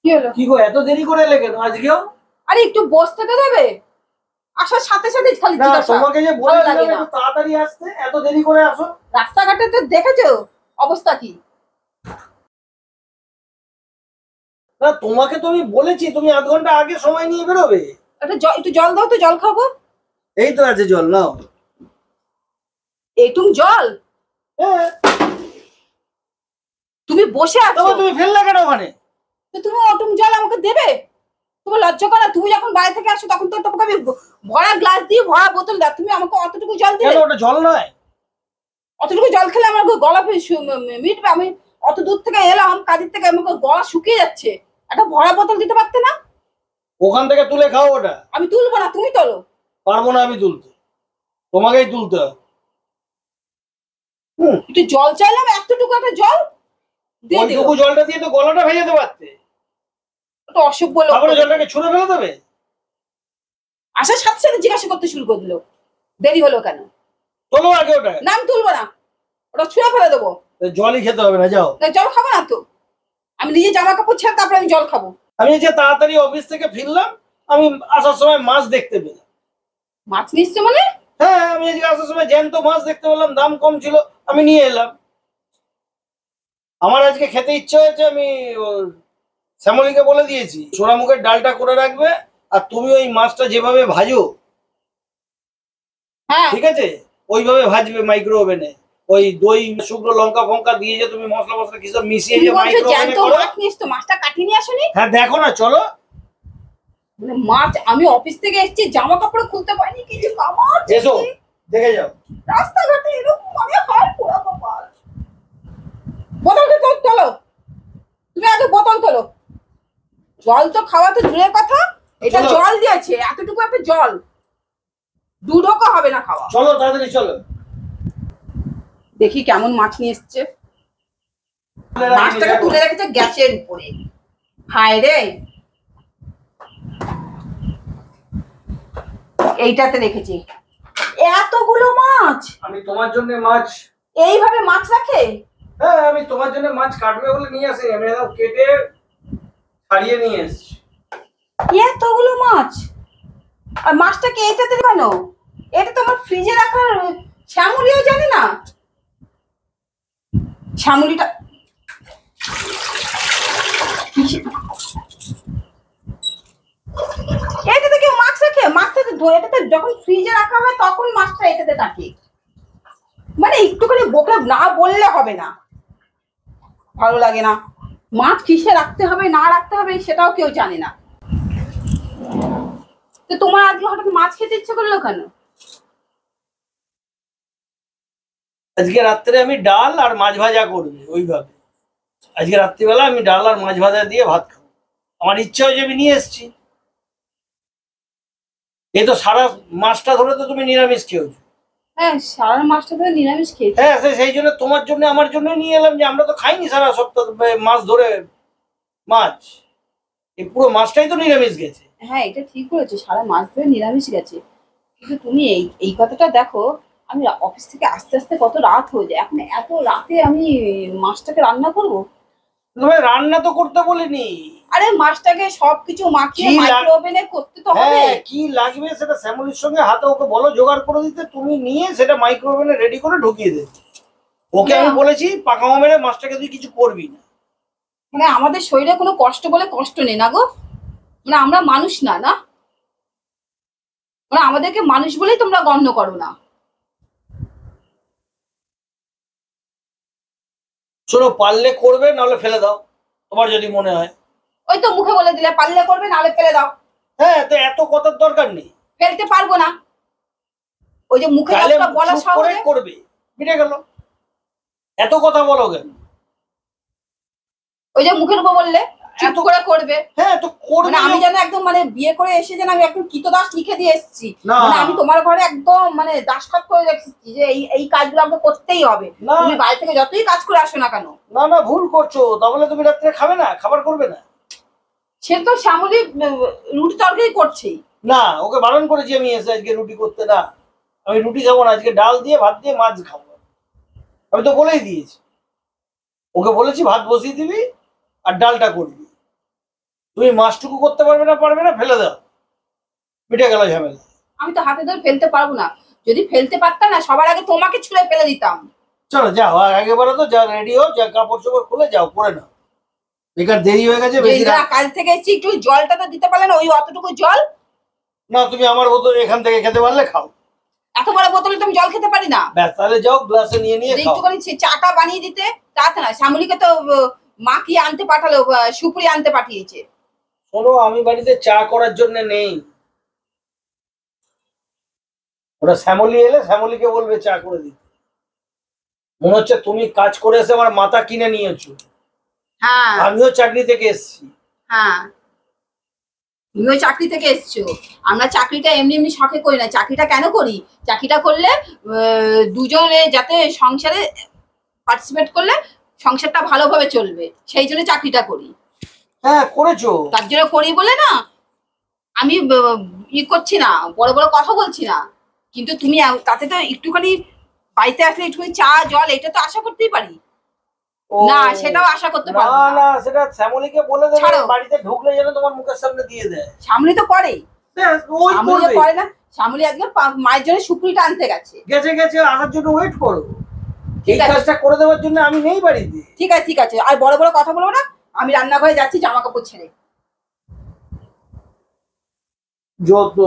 কি হলো? কি গো এত দেরি করে এলে কেন আজকেও? আরে একটু বসতে তো দেবে। আসার সাথে সাথে খালি না জিজ্ঞাসা। তোমাকে যে বলে ভালো লাগে দিলাম না। একটু তাড়াতাড়ি আসতে, এত দেরি করে আসো। রাস্তাঘাটে তো দেখেছো অবস্থা কি? না তোমাকে তো আমি বলেছি তুমি আধ ঘন্টা আগে সময় নিয়ে বেরোবে। একটু জল দাও তো, জল খাবো। এই তো আছে জল, নাও। এটুক জল? হ্যাঁ। তুমি বসে আছো, তবে তুমি ফেললে কেন ওখানে? তো তুমি ওটুক জল আমাকে দেবে? তোমার লজ্জা করে না? তুমি যখন বাইরে থেকে আসো তখন তো তোমাকে আমি ভরা গ্লাস দিয়ে ভরা বোতল দাও, তুমি আমাকে অতটুকু জল দিলে? কেন ওটা জল নয়? অতটুকু জল খেলে আমার গলা মিটবে? আমি অত দূর থেকে এলাম কাজের থেকে, আমাকে গলা শুকিয়ে যাচ্ছে, একটা ভরা বোতল দিতে পারতে না? ওখান থেকে তুলে খাও ওটা। আমি তুলবো না, তুমি তোলো। পারবো না আমি তুলতে, তোমাকেই তুলতে হবে। একটু জল চাইলাম, এতটুকু একটা জল দিয়ে দিও। ওইটুকু জলটা দিয়ে তো গলাটা ভেজাতে পারতে। ওটা অসভ্য লোক। তারপরে জলটাকে ছুঁড়ে ফেলে দেবে? আসার সাথে সাথে জিজ্ঞাসা করতে শুরু করে দিল, দেরি হলো কেন? তোলো আগে ওটা। না আমি তুলবো না, ওটা ছুঁড়ে ফেলে দেবো। জলই খেতে হবে না, যাও। জল খাবো না তো, আমি নিজে জামা কাপড় ছেড়ে তারপরে আমি জল খাবো। আমি যে তাড়াতাড়ি অফিস থেকে ফিরলাম, আমি আসার সময় মাছ দেখতে পেলাম। মাছ নিচ্ছে মানে? হ্যাঁ, আমি আজকে আসার সময় জ্যান্ত মাছ দেখতে পেলাম, দাম কম ছিল, আমি নিয়ে এলাম। আমার আজকে খেতে ইচ্ছে হয়েছে, আমি শ্যামলীকে বলে দিয়েছি সোনামুখের ডালটা করে রাখবে, আর তুমি ওই মাছটা যেভাবে ভাজো, হ্যাঁ ঠিক আছে, ওইভাবে ভাজবে মাইক্রো ওভেনে। ওই দই শুকনো লঙ্কা ফঙ্কা দিয়ে যে তুমি মশলা মশলা কি সব মিশিয়ে তুমি যে বলছো মাইক্রো ওভেনে জ্যান্ত করো। মাছ নিয়ে এসছো, মাছটা কাটিয়ে নিয়ে আসোনি? হ্যাঁ দেখো না, চলো। মানে মাছ, আমি অফিস থেকে এসেছি জামা কাপড় খুলতে পারিনি, কি যে কামার এসো দেখে যাও। রাস্তাঘাটে এরকম মানে হয় পোড়া কপাল। বোতলটা তো তোলো, তুমি আগে বোতল তোলো। জল তো খাওয়া তো দূরের কথা, এটা চলো। জল দিয়েছে, এতটুকু একটা জল দু ঢোকা হবে না খাওয়া। চলো তাড়াতাড়ি চলো। দেখি কেমন মাছ নিয়ে এসছে। মাছটাকে তুলে রেখেছে গ্যাসের উপরে। হায় রে, এইটাতে রেখেছি এতগুলো মাছ। আমি তোমার জন্য মাছ, এইভাবে মাছ রাখে? হ্যাঁ আমি তোমার জন্য মাছ কাটবে বলে নিয়ে আসি, আমি একদম কেটে ছাড়িয়ে নিয়ে এসেছি। এতগুলো মাছ, আর মাছটাকে এইটাতে কেন? এটা তো আমার ফ্রিজে রাখার শ্যামুলিও জানি না। শ্যামুলিটা এটাতে কেউ মাছ রাখে? মাছটা এটাতে যখন ফ্রিজে রাখা হয় তখন মাছটা এটাতে থাকে। মানে একটুখানি বকে না বললে হবে না, ভালো লাগে না। মাছ কিসে রাখতে হবে না রাখতে হবে সেটাও কেউ জানে না। তো তোমার আজকে হঠাৎ মাছ খেতে ইচ্ছে করলো কেন? আজকে রাত্রে আমি ডাল আর মাছ ভাজা করবে ওইভাবে। আজকে রাত্রিবেলা আমি ডাল আর মাছ ভাজা দিয়ে ভাত খাবো, আমার ইচ্ছা হয়েছে আমি নিয়ে এসেছি। এই তো সারা মাসটা ধরে তো তুমি নিরামিষ খেয়েছো। হ্যাঁ, সারা মাছটা ধরে নিরামিষ খেয়েছি। হ্যাঁ সেই জন্য তোমার জন্য আমার জন্য নিয়ে এলাম, যে আমরা তো খাইনি সারা সপ্তাহ মাছ ধরে মাছ, এই পুরো মাছটাই তো নিরামিষ গেছে। হ্যাঁ এটা ঠিক বলেছো, সারা মাছ ধরে নিরামিষ গেছে, কিন্তু তুমি এই এই কথাটা দেখো, আমি অফিস থেকে আস্তে আস্তে কত রাত হয়ে যায়, এখন এত রাতে আমি মাছটাকে রান্না করব? তুমি রান্না তো করতে বলিনি। আরে মাছটাকে সবকিছু মাখিয়ে কি মাইক্রো ওভেনে করতে তো হবে। হ্যাঁ কি লাগবে সেটা শ্যামলির সঙ্গে হাতে ওকে বলো জোগাড় করে দিতে, তুমি নিয়ে সেটা মাইক্রো ওভেনে রেডি করে ঢুকিয়ে দেবে। ওকে আমি বলেছি পাকামো মেরে মাছটাকে তুই কিছু করবি না। মানে আমাদের শরীরে কোনো কষ্ট বলে কষ্ট নেই না গো, মানে আমরা মানুষ না, না মানে আমাদেরকে মানুষ বলেই তোমরা গণ্য করো না। শোনো, পারলে করবে নাহলে ফেলে দাও, তোমার যদি মনে হয়। ওই তো মুখে বলে দিলে পারলে করবে নাহলে ফেলে দাও। হ্যাঁ তো এত কথার দরকার নেই। ফেলতে পারবো না, ওই যে মুখে তাহলে একটা বলা চুপ করে সহজে। করবে, মিটে গেল। এত কথা বলো কেন? ওই যে মুখের উপর বললে চুপ করে করবে। হ্যাঁ তো করবে মানে আমি যেন একদম মানে বিয়ে করে এসে যেন আমি একদম কৃতদাস লিখে দিয়ে এসেছি, মানে আমি তোমার ঘরে একদম মানে দাসখত করে রেখেছি যে এই এই কাজগুলো আমাকে করতেই হবে, তুমি বাইরে থেকে যতই কাজ করে আসো না কেন। না না ভুল করছো, তাহলে তুমি রাত্রে খাবে না, খাবার করবে না। সে তো শ্যামলী রুটি তরকারি করছেই। না ওকে বারণ করেছি আমি এসে আজকে রুটি করতে, না আমি রুটি খাবো না, আজকে ডাল দিয়ে ভাত দিয়ে মাছ খাবো, আমি তো বলেই দিয়েছি। ওকে বলেছি ভাত বসিয়ে দিবি আর ডালটা করবি। তুমি মাছটুকু করতে পারবে না ফেলে দাও, মিটে গেল ঝামেলা। আমি তো হাতে ধরে ফেলতে পারবো না, যদি ফেলতে পারতাম না সবার আগে তোমাকে ছুঁড়ে ফেলে দিতাম। চলো যাও, একেবারে তো যা রেডি হও, যা কাপড় চোপড় খুলে যাও, করে নাও, বেকার দেরি হয়ে গেছে বেশি রাত। কাজ থেকে এসেছি, একটু জলটা তো দিতে পারলে না, ওই অতটুকু জল। না তুমি আমার বোতল এখান থেকে খেতে পারলে খাও, এত বড় বোতলে তুমি জল খেতে পারি না। ব্যাস তাহলে যাও গ্লাসে নিয়ে নিয়ে খাও। একটুখানি চাটা বানিয়ে দিতে, তাতে না শ্যামলীকে তো মা কি আনতে পাঠালো, সুপুরি আনতে পাঠিয়েছে। শোনো, আমি বাড়িতে চা করার জন্য নেই, ওটা শ্যামলী এলে শ্যামলীকে বলবে চা করে দিতে। মনে হচ্ছে তুমি কাজ করে এসে আমার মাথা কিনে নিয়েছো। হ্যাঁ আমিও চাকরি থেকে এসেছি। হ্যাঁ, তুমিও চাকরি থেকে এসছো। আমরা চাকরিটা এমনি এমনি শখে করি না, চাকরিটা কেন করি, চাকরিটা করলে দুজনে যাতে সংসারে পার্টিসিপেট করলে সংসারটা ভালোভাবে চলবে, সেই জন্য চাকরিটা করি। হ্যাঁ করেছো। তার জন্য করি বলে না আমি করছি না, বড় বড় কথা বলছি না, কিন্তু তুমি তাতে তো একটুখানি বাড়িতে আসলে একটুখানি চা জল এটা তো আশা করতেই পারি। ও, না সেটাও আশা করতে না পারবো না। না, সেটা শ্যামলীকে বলে দেবে, ছাড়ো। বাড়িতে ঢুকলে যেন তোমার মুখের সামনে দিয়ে দেয়। শ্যামলী তো করেই। ব্যাস, ওই শ্যামলী করবে। করে না, শ্যামলী আজকে মায়ের জন্য সুপুরিটা আনতে গেছে। গেছে আসার জন্য ওয়েট করো, এই ঠিক আছে। কাজটা করে দেওয়ার জন্য আমি নেই বাড়িতে। ঠিক আছে, আর বড় বড় কথা বলবো না, আমি রান্নাঘরে যাচ্ছি জামা কাপড় ছেড়ে। যত